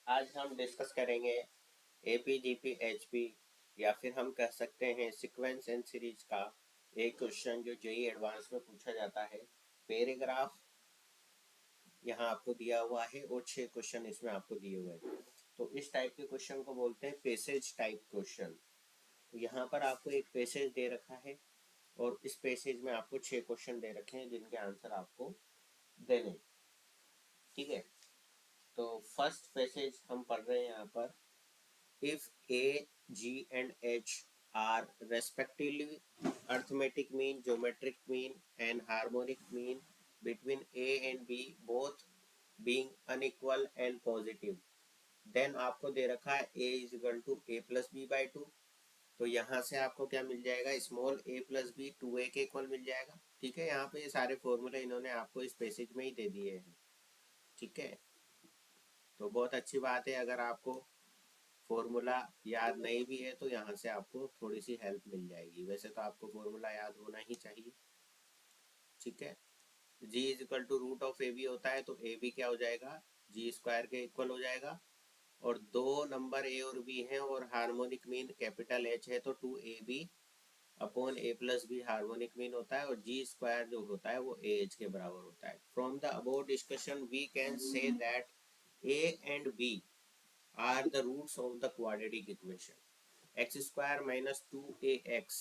आज हम डिस्कस करेंगे एपीजीपी एचपी या फिर हम कह सकते हैं सीक्वेंस एंड सीरीज का एक क्वेश्चन जो जेईई एडवांस में पूछा जाता है। पैराग्राफ यहाँ आपको दिया हुआ है और 6 क्वेश्चन इसमें आपको दिए हुए हैं। तो इस टाइप के क्वेश्चन को बोलते हैं पैसेज टाइप क्वेश्चन। तो यहाँ पर आपको एक पैसेज दे रखा है और इस पैसेज में आपको 6 क्वेश्चन दे रखे हैं जिनके आंसर आपको देने। ठीक है, तो फर्स्ट पैसेज हम पढ़ रहे हैं यहाँ पर। If A, G and H are respectively arithmetic mean, geometric mean and harmonic mean between A and B both being unequal and positive, then आपको दे रखा है A is equal to A plus B by 2। तो यहाँ से आपको क्या मिल जाएगा, small a plus B 2a के इक्वल मिल जाएगा। ठीक है, यहाँ पे ये सारे फॉर्मूले इन्होंने आपको इस पैसेज में ही दे दिए हैं। ठीक है, तो बहुत अच्छी बात है। अगर आपको फॉर्मूला याद नहीं भी है तो यहाँ से आपको थोड़ी सी हेल्प मिल जाएगी। वैसे तो आपको फॉर्मूला याद होना ही चाहिए। ठीक है, g is equal to root of A B होता है, तो ए बी क्या हो जाएगा, जी स्क्वायर के इक्वल हो जाएगा। और दो नंबर ए और बी हैं और हार्मोनिक मीन कैपिटल एच है, तो 2ab अपॉन ए प्लस बी हार्मोनिक मीन होता है और जी स्क्वायर जो होता है वो ए एच के बराबर होता है। From the above discussion we can say that A and B are the roots of the quadratic equation x square minus 2ax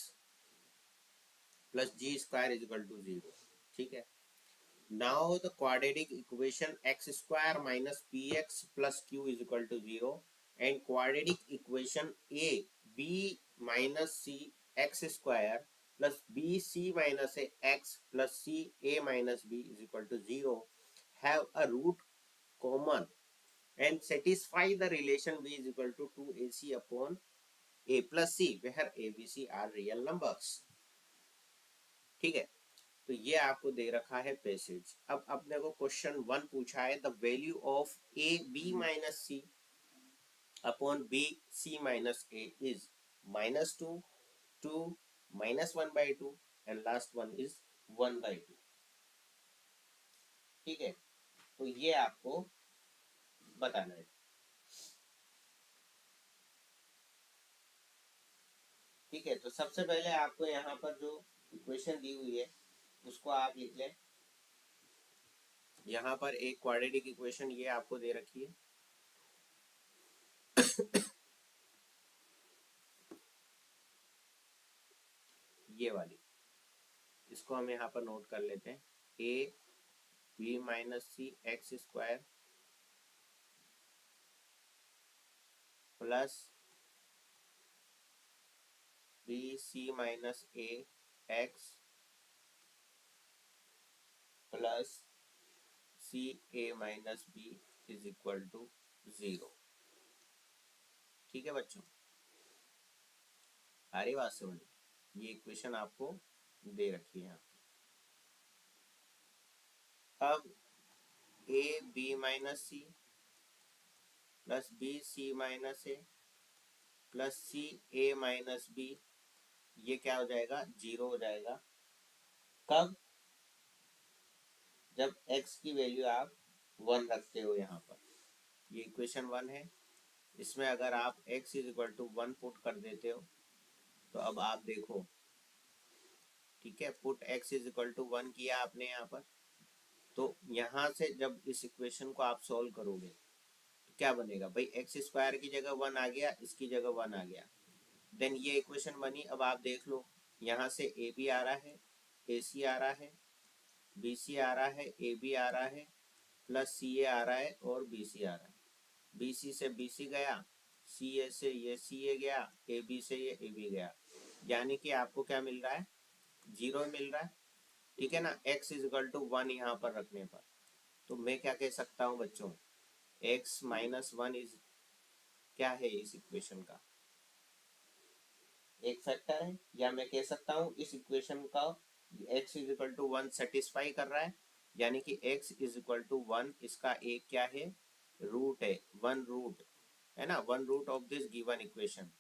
plus g square is equal to 0। ठीक है, now the quadratic equation x square minus bx plus q is equal to 0 and quadratic equation a b minus c x square plus bc minus a x plus c a minus b is equal to 0 have a root common and satisfy the relation b is equal to 2ac upon a plus c where a b c are real numbers। ठीक है, तो ये आपको दे रखा है passage. अब अपने को क्वेश्चन 1 पूछा है, the value of a b minus C upon b c minus a is -2 2 -1/2 and last one is 1/2। ठीक है, तो ये आपको बताना है। ठीक है, तो सबसे पहले आपको यहाँ पर जो इक्वेशन दी हुई है उसको आप लिख लें। यहाँ पर एक क्वाड्रेटिक इक्वेशन ये आपको दे रखी है। ये वाली, इसको हम यहाँ पर नोट कर लेते हैं। A B minus C x square plus B C minus A x plus C A minus B is equal to 0। ठीक है बच्चों, आ रही बात समझ? ये इक्वेशन आपको दे रखी है। अब A B minus C plus B C minus A plus C A minus B, ये क्या हो जाएगा, 0 हो जाएगा। कब? जब x की वैल्यू आप 1 रखते हो। यहाँ पर ये इक्वेशन 1 है, इसमें अगर आप x is equal to 1 put कर देते हो तो अब आप देखो। ठीक है, put x is equal to 1 किया आपने यहाँ पर, तो यहाँ से जब इस इक्वेशन को आप सॉल्व करोगे तो क्या बनेगा भाई, एक्स स्क्वायर की जगह 1 आ गया, इसकी जगह 1 आ गया, देन ये इक्वेशन बनी। अब आप देख लो, यहाँ से ए बी आ रहा है, ए सी आ रहा है, बी सी आ रहा है, ए बी आ रहा है, प्लस सी ए आ रहा है और बी सी आ रहा है। बी सी से बी सी गया, सी ए से ये सी ए गया, ए बी से ये ए बी गया, यानी कि आपको क्या मिल रहा है, 0 मिल रहा है। ठीक है ना, x इज इक्वल टू 1 यहाँ पर रखने पर तो मैं क्या कह सकता हूँ बच्चों, x माइनस 1 इज क्या है इस इक्वेशन का, एक फैक्टर है। या मैं कह सकता हूँ इस इक्वेशन का x is equal to 1 satisfy कर रहा है, यानी कि x इज इक्वल टू 1 इसका एक क्या है, रूट है, 1 रूट है ना, 1 root of this given equation,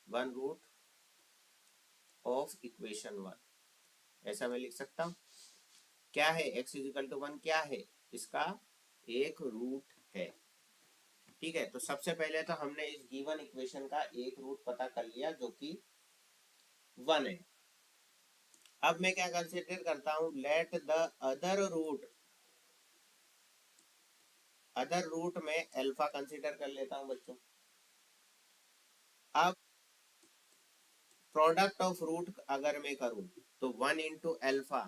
1 root of equation 1, ऐसा मैं लिख सकता हूँ। क्या है x इज इक्वल टू 1, क्या है, इसका एक रूट है। ठीक है, तो सबसे पहले तो हमने इस गिवन इक्वेशन का एक रूट पता कर लिया जो कि 1 है। अब मैं क्या कंसिडर करता हूं, लेट द अदर रूट में अल्फा कंसिडर कर लेता हूं बच्चों। अब प्रोडक्ट ऑफ रूट अगर मैं करूं तो 1 इंटू अल्फा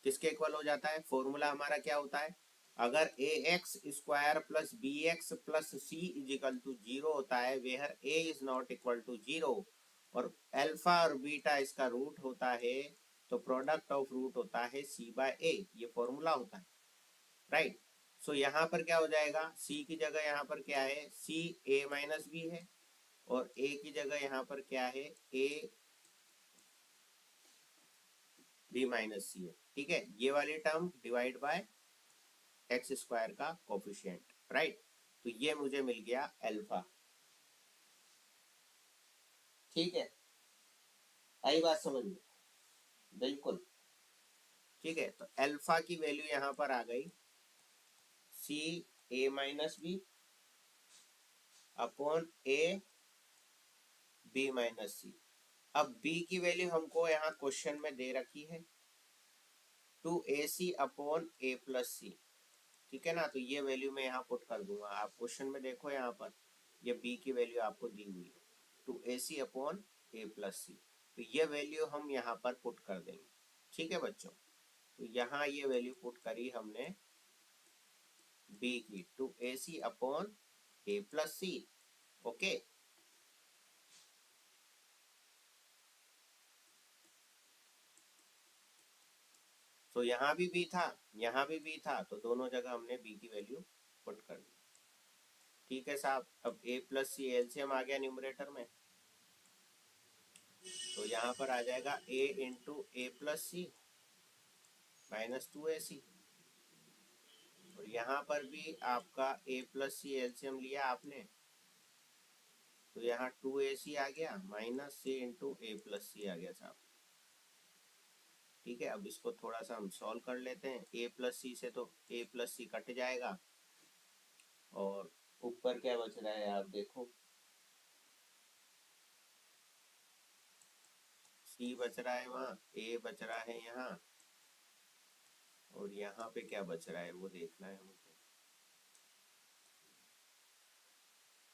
किसके इक्वल हो जाता है, फॉर्मूला हमारा क्या होता है, अगर a x square plus b x plus c is equal to 0 होता है where a is not equal to 0 और अल्फा और बीटा इसका रूट होता है, तो प्रोडक्ट ऑफ रूट होता है सी बाय ए, ये फॉर्मूला होता है, राइट। सो यहाँ पर क्या हो जाएगा, सी की जगह यहाँ पर क्या है, सी ए माइनस बी है और ए की जगह यहाँ पर क्या है, ए बी माइनस सी है, ठीक है। ये वाली term divide by x square का कोफिशिएंट, राइट। तो ये मुझे मिल गया अल्फा, ठीक है, आई बात समझ में, बिल्कुल, ठीक है। तो अल्फा की वैल्यू यहाँ पर आ गई c A minus b upon a B minus c. अब बी की वैल्यू हमको यहाँ क्वेश्चन में दे रखी है 2ac अपॉन ए प्लस सी, ठीक है ना। तो ये वैल्यू मैं यहाँ पुट कर दूंगा, आप क्वेश्चन में देखो यहाँ पर ये बी की वैल्यू आपको दी हुई है 2ac अपॉन ए प्लस सी, तो ये वैल्यू हम यहाँ पर पुट कर देंगे, ठीक है बच्चों। तो यहाँ ये वैल्यू पुट करी हमने बी की 2ac अपॉन ए प्लस सी, ओके। तो यहाँ भी बी था, यहाँ भी बी था, तो दोनों जगह हमने बी की वैल्यू पुट कर दी, ठीक है साहब। अब ए प्लस सी एलसीएम आ गया न्यूमरेटर में, तो यहाँ पर आ जाएगा ए इंटू ए प्लस सी माइनस 2ac और यहाँ पर भी आपका ए प्लस सी एलसीएम लिया आपने, तो यहाँ 2ac आ गया माइनस सी इंटू ए प्लस सी आ गया साहब, ठीक है। अब इसको थोड़ा सा हम सॉल्व कर लेते हैं, ए प्लस सी से तो ए प्लस सी कट जाएगा और ऊपर क्या बच रहा है आप देखो, सी बच रहा है वहाँ, ए बच रहा है यहाँ और यहाँ पे क्या बच रहा है वो देखना है मुझे,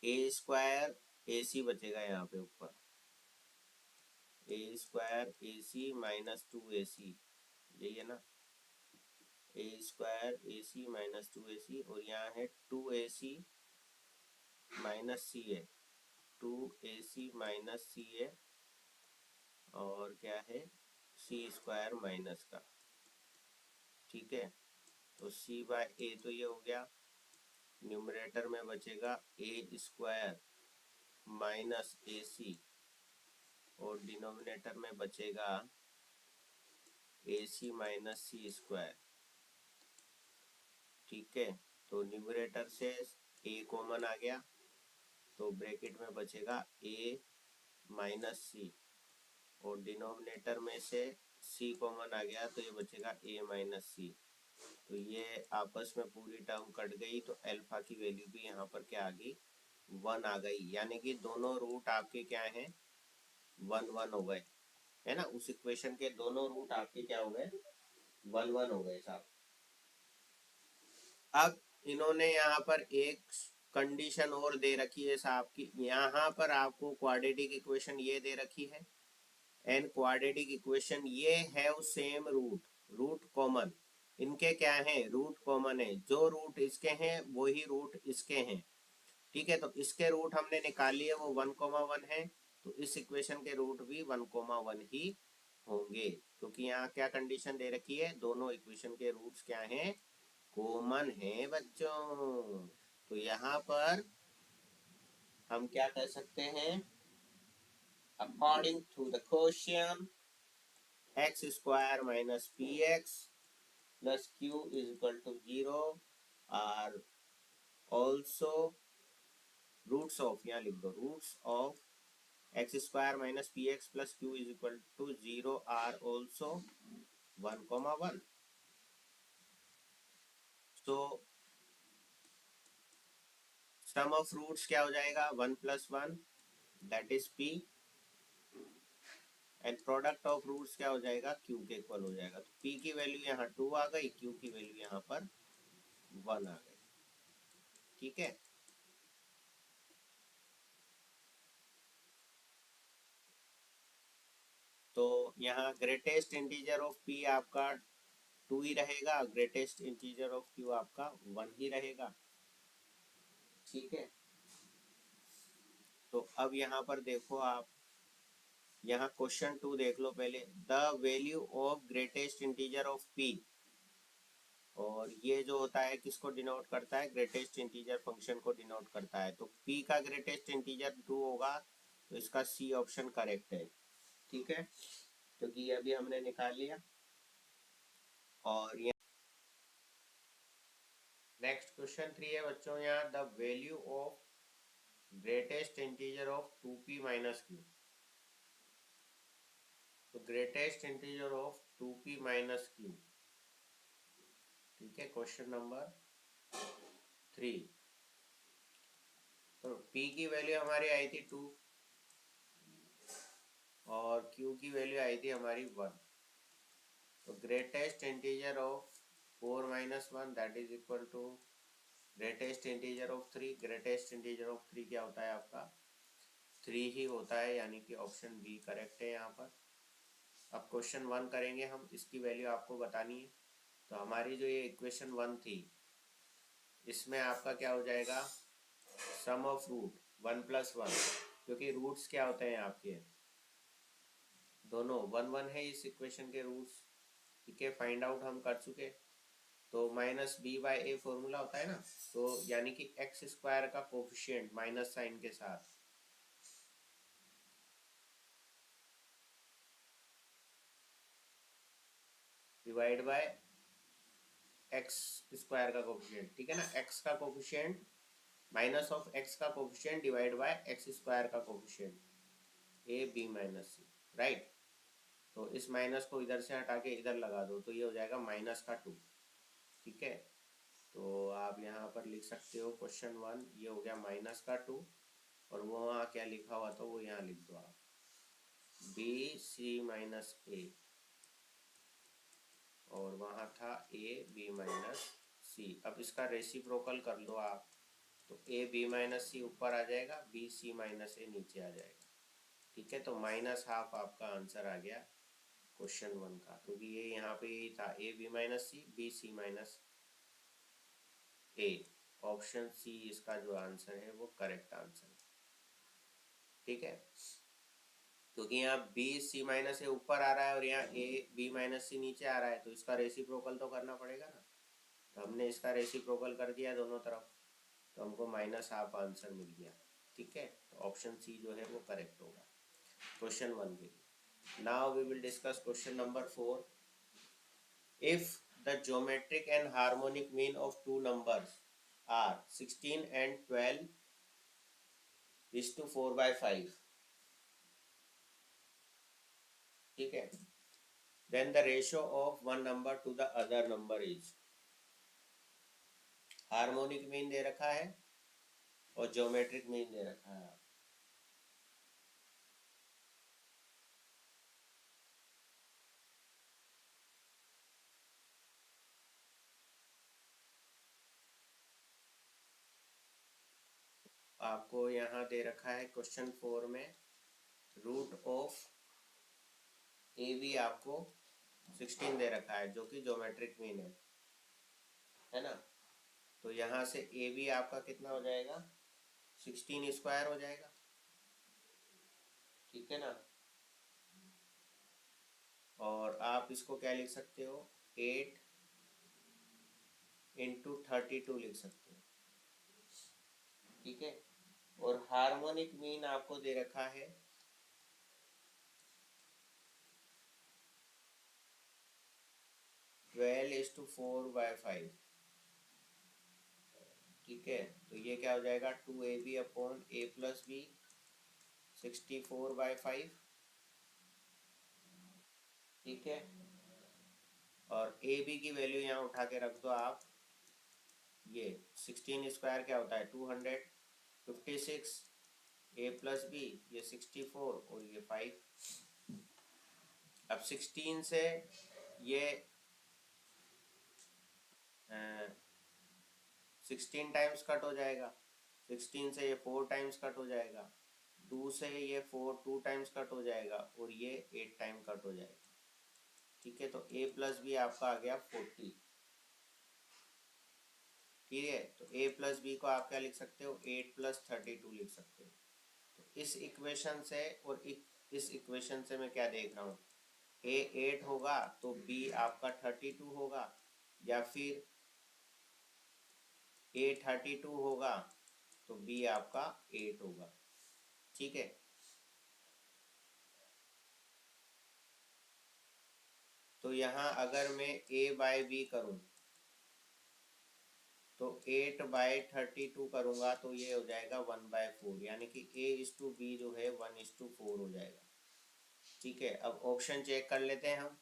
ए स्क्वायर ए सी बचेगा यहाँ पे ऊपर, ए स्क्वायर ए सी माइनस 2ac, यही है ना, ए स्क्वायर ए सी माइनस 2ac और यहाँ है 2ac माइनस सी है, 2ac माइनस सी है और क्या है सी स्क्वायर माइनस का, ठीक है। तो सी बाय ए तो ये हो गया, न्यूमरेटर में बचेगा ए स्क्वायर माइनस ए सी और डिनोमिनेटर में बचेगा ए सी माइनस सी स्क्वायर, ठीक है। तो न्यूमरेटर से ए कॉमन आ गया तो ब्रैकेट में बचेगा ए माइनस सी और डिनोमिनेटर में से सी कॉमन आ गया तो ये बचेगा ए माइनस सी, तो ये आपस में पूरी टर्म कट गई, तो अल्फा की वैल्यू भी यहाँ पर क्या आ गई 1 आ गई, यानी कि दोनों रूट आपके क्या हैं 1 1 हो गए, है ना। उस इक्वेशन के दोनों रूट आपके क्या हो गए 1 1 हो गए साहब। अब इन्होंने यहाँ पर एक कंडीशन और दे रखी है साहब की, यहाँ पर आपको क्वाड्रेटिक इक्वेशन ये दे रखी है एंड क्वाड्रेटिक इक्वेशन ये have same root, root common, इनके क्या है रूट कॉमन है, जो रूट इसके हैं वही रूट इसके हैं, ठीक है। तो इसके रूट हमने निकाल लिए वो 1 1 है, तो इस इक्वेशन के रूट भी 1 1 ही होंगे, क्योंकि यहाँ क्या कंडीशन दे रखी है दोनों इक्वेशन के रूट्स क्या हैं कॉमन है बच्चों। तो यहाँ पर हम क्या कह सकते हैं, according to the question x square minus P x plus Q is equal to 0 are also roots of, यहाँ लिख दो roots of x square minus P x plus Q is equal to 0 are also 1 1। So sum of roots क्या हो जाएगा 1+1 that is p and product of roots क्या हो जाएगा q के इक्वल हो जाएगा। तो p की वैल्यू यहाँ 2 आ गई, q की वैल्यू यहाँ पर 1 आ गई। ठीक है, तो यहाँ ग्रेटेस्ट इंटीजर ऑफ p आपका 2 ही रहेगा, ग्रेटेस्ट इंटीजर ऑफ q आपका 1 ही रहेगा। ठीक है, तो अब यहाँ पर देखो आप, यहाँ क्वेश्चन 2 देख लो पहले, the value of greatest integer of p, और ये जो होता है किसको डिनोट करता है, ग्रेटेस्ट इंटीजर फंक्शन को डिनोट करता है। तो p का ग्रेटेस्ट इंटीजर 2 होगा, तो इसका सी ऑप्शन करेक्ट है। ठीक है, तो ये अभी हमने निकाल लिया। और ये नेक्स्ट क्वेश्चन 3 है बच्चों, यहाँ the value of greatest integer of 2p minus q। तो greatest integer of 2p minus q। ठीक है, क्वेश्चन नंबर 3। तो p की वैल्यू हमारी आई थी 2 और q की वैल्यू आई थी हमारी 1। तो greatest integer of 4 minus 1 that is equal to greatest integer of 3। Greatest integer of 3 क्या होता है आपका 3 ही होता है, यानी कि ऑप्शन बी करेक्ट है यहाँ पर। अब क्वेश्चन 1 करेंगे हम, इसकी वैल्यू आपको बतानी है। तो हमारी जो ये इक्वेशन 1 थी, इसमें आपका क्या हो जाएगा, सम ऑफ रूट 1+1, क्योंकि रूट्स क्या होते हैं आपके दोनों 1 1 है इस इक्वेशन के रूट्स। ठीक है, फाइंड आउट हम कर चुके। तो -b/a फॉर्मूला होता है ना, तो यानी कि एक्स स्क्वायर का कोफिशिएंट माइनस साइन के साथ डिवाइड बाय एक्स स्क्वायर का कोफिशिएंट। ठीक है ना, एक्स का कोफिशिएंट माइनस ऑफ एक्स का coefficient divide by x square का coefficient, a B minus c, right. तो इस माइनस को इधर से हटा के इधर लगा दो, तो ये हो जाएगा -2। ठीक है, तो आप यहाँ पर लिख सकते हो क्वेश्चन 1 ये हो गया -2, और वो वहाँ क्या लिखा हुआ था वो यहाँ लिख दो आप, बी सी माइनस ए, और वहाँ था ए बी माइनस सी। अब इसका रेसिप्रोकल कर लो आप, तो ए बी माइनस सी ऊपर आ जाएगा, बी सी माइनस ए नीचे आ जाएगा। ठीक है, तो -12 आपका आंसर आ गया क्वेश्चन 1 का, क्योंकि ये यहाँ पे यही था, A B minus C B C minus A. Option C इसका जो आंसर है वो करेक्ट आंसर है। ठीक है, क्योंकि यहाँ बी सी माइनस ए ऊपर आ रहा है और यहाँ ए बी माइनस सी नीचे आ रहा है, तो इसका रेसिप्रोकल तो करना पड़ेगा ना। तो हमने इसका रेसिप्रोकल कर दिया दोनों तरफ, तो हमको -12 आंसर मिल गया। ठीक है, तो ऑप्शन सी जो है वो करेक्ट होगा क्वेश्चन 1 के लिए। Now we will discuss question number 4। If the geometric and harmonic mean of two numbers are 16 and 12:4/5, ठीक है, then the ratio of one number to the other number is, harmonic mean they रखा है और geometric mean they रखा है। आपको यहाँ दे रखा है क्वेश्चन 4 में रूट ऑफ ए बी आपको 16 दे रखा है, जो कि ज्योमेट्रिक मीन है ना। तो यहाँ से ए बी आपका कितना हो जाएगा 16 स्क्वायर हो जाएगा। ठीक है ना, और आप इसको क्या लिख सकते हो 8 × 32 लिख सकते हो। ठीक है, और हार्मोनिक मीन आपको दे रखा है 12:4/5। ठीक है, तो ये क्या हो जाएगा 2ab/a+b 64/5। ठीक है, और ए बी की वैल्यू यहाँ उठा के रख दो आप, ये 16 स्क्वायर क्या होता है 200, 56, a प्लस बी ये 64 और ये 5। अब 16 से ये 16 टाइम्स कट हो जाएगा, 16 से ये 4 टाइम्स कट हो जाएगा, 2 से ये 4 2 टाइम्स कट हो जाएगा और ये 8 टाइम कट हो जाएगा। ठीक है, तो a प्लस बी आपका आ गया 40। ठीक है, तो a प्लस बी को आप क्या लिख सकते हो, 8 प्लस 32 लिख सकते हो। तो इस इक्वेशन से और इस इक्वेशन से मैं क्या देख रहा हूँ, a 8 होगा तो b आपका 32 होगा, या फिर a 32 होगा तो b आपका 8 होगा। ठीक है, तो यहाँ अगर मैं a बाय बी करूँ तो 8 बाय 32 करूँगा तो ये हो जाएगा 1/4, यानी कि a/b जो है 1/4 हो जाएगा। ठीक है, अब ऑप्शन चेक कर लेते हैं हम,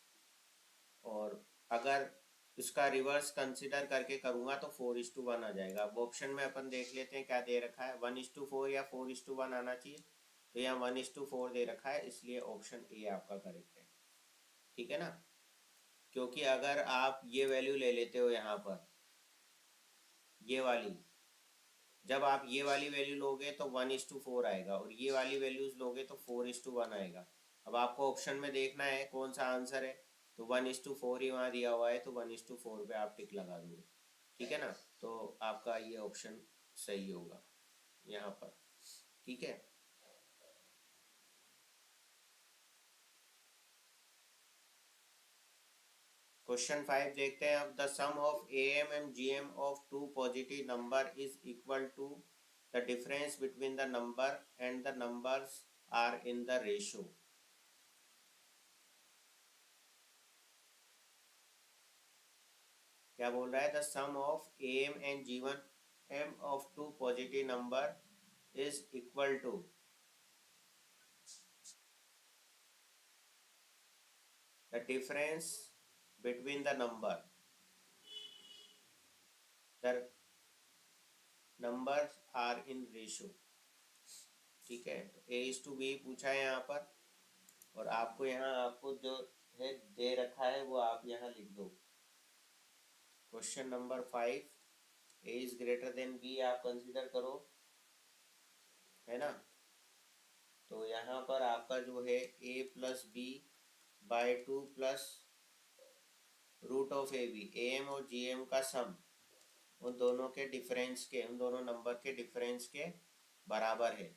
और अगर इसका रिवर्स कंसिडर करके करूँगा तो 4:1 आ जाएगा। अब ऑप्शन में अपन देख लेते हैं क्या दे रखा है, 1:4 या 4:1 आना चाहिए, तो यहाँ 1:4 दे रखा है, इसलिए ऑप्शन ए आपका करेक्ट है। ठीक है ना, क्योंकि अगर आप ये वैल्यू ले लेते हो यहाँ पर, ये वाली, जब आप ये वाली वैल्यू लोगे तो 1:4 आएगा, और ये वाली वैल्यूज लोगे तो 4:1 आएगा। अब आपको ऑप्शन में देखना है कौन सा आंसर है, तो 1:4 ही वहाँ दिया हुआ है, तो 1:4 पे आप टिक लगा दोगे। ठीक है ना, तो आपका ये ऑप्शन सही होगा यहाँ पर। ठीक है, क्वेश्चन 5 देखते हैं अब। The sum of am and gm of two positive number is equal to the difference between the number and the numbers are in the ratio. क्या बोल रहा है, the sum of am and gm of two positive number is equal to the difference between the numbers are in ratio. ठीक है, तो a/b पूछा है यहाँ पर, और आपको यहाँ आपको जो है दे रखा है वो आप यहाँ लिख दो। Question number 5, a is greater than b आप कंसीडर करो, है ना। तो यहाँ पर आपका जो है a plus B by 2 plus root of A B, A M और जी एम का सम उन दोनों के डिफरेंस के, उन दोनों नंबर के डिफरेंस के बराबर है।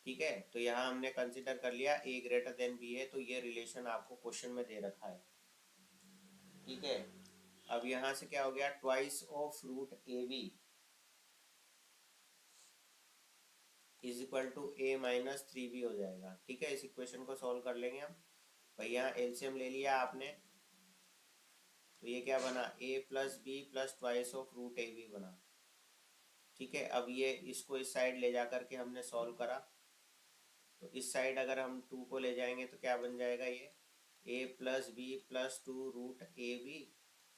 ठीक है, तो यहाँ हमने कंसिडर कर लिया a ग्रेटर देन b है, तो ये रिलेशन आपको क्वेश्चन में दे रखा है। ठीक है, अब यहाँ से क्या हो गया, twice of root A B is equal to a-3b हो जाएगा। ठीक है, इस इक्वेशन को सॉल्व कर लेंगे हम। भाई यहाँ एलसीएम ले लिया आपने, तो ये क्या बना, a plus B plus twice of root A B बना। ठीक है, अब ये इसको इस साइड ले जा करके हमने सॉल्व करा, तो इस साइड अगर हम 2 को ले जाएंगे तो क्या बन जाएगा, ये a plus B plus 2 root A B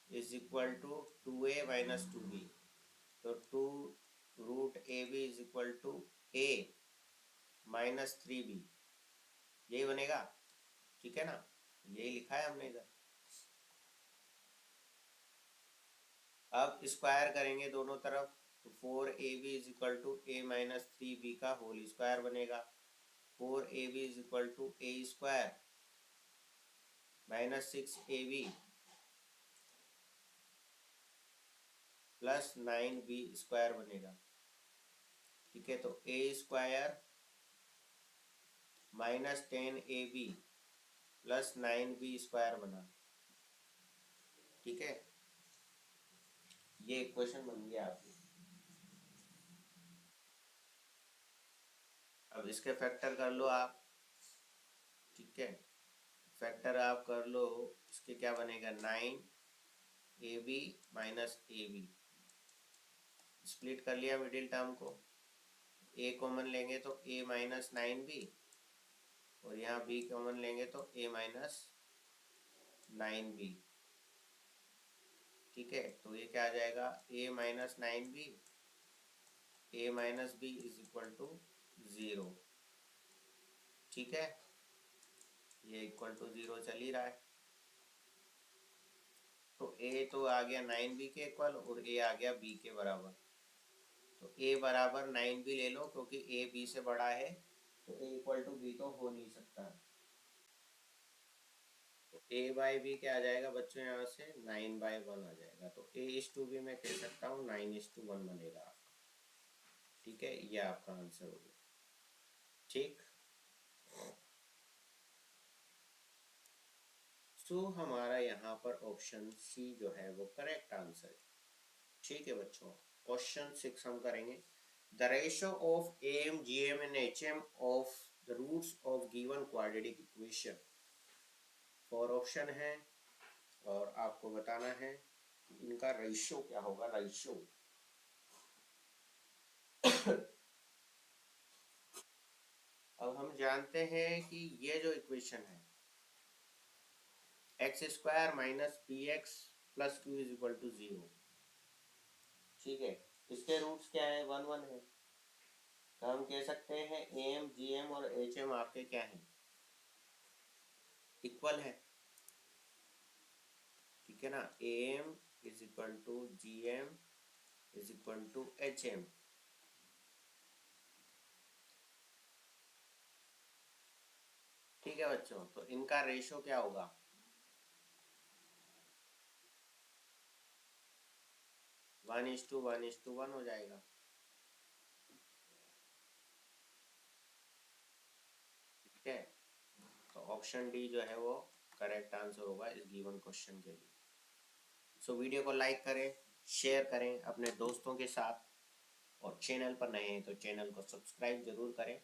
is equal to 2a minus 2b। तो 2 root A B is equal to a minus 3b, यही बनेगा। ठीक है ना, यही लिखा है हमने इधर। अब स्क्वायर करेंगे दोनों तरफ, तो 4ab is equal to a minus 3b का होल स्क्वायर बनेगा। 4ab is equal to a square minus 6ab plus 9b square बनेगा। ठीक है, तो a square minus 10ab plus 9b square बना। ठीक है, ये इक्वेशन बन गया आपकी। अब इसके फैक्टर कर लो आप। ठीक है, फैक्टर आप कर लो, इसके क्या बनेगा, 9ab माइनस ab। स्प्लिट कर लिया मिडिल टर्म को, a कॉमन लेंगे तो a माइनस 9b, और यहाँ b कॉमन लेंगे तो a माइनस 9b। ठीक है, तो ये क्या आ जाएगा, a minus 9b a minus B is equal to 0। ठीक है, ये इक्वल टू 0 चल ही रहा है। तो a तो आ गया 9b के इक्वल और a आ गया b के बराबर। तो a बराबर 9b ले लो क्योंकि a b से बड़ा है, तो a इक्वल टू b तो हो नहीं सकता। तो a बाई बी क्या आ जाएगा बच्चों, यहाँ से 9/1 आ जाएगा। तो a इज टू बी मैं कह सकता हूँ 9:1 बनेगा आपका। ठीक है, ये आपका आंसर हो गया। ठीक, सो हमारा यहाँ पर ऑप्शन सी जो है वो करेक्ट आंसर है। ठीक है बच्चों, क्वेश्चन 6 हम करेंगे। The ratio of M G M and H M of the roots of given quadratic equation. 4 option है और आपको बताना है इनका रेशियो क्या होगा। रेशियो अब हम जानते हैं कि ये जो इक्वेशन है x square minus P x plus Q is equal to 0। ठीक है, इसके रूट्स क्या है, 1 1 है। तो हम कह सकते हैं एम जी एम और एच एम आपके क्या हैं, इक्वल है। ठीक है ना, M is equal to G M is equal to H M. ठीक है बच्चों, तो इनका रेशो क्या होगा, 1:1:1 हो जाएगा। ठीक है, तो ऑप्शन डी जो है वो करेक्ट आंसर होगा इस गिवन क्वेश्चन के लिए। सो वीडियो को लाइक करें, शेयर करें अपने दोस्तों के साथ, और चैनल पर नए हैं तो चैनल को सब्सक्राइब जरूर करें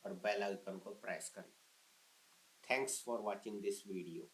और बेल आइकन को प्रेस करें। Thanks for watching this video.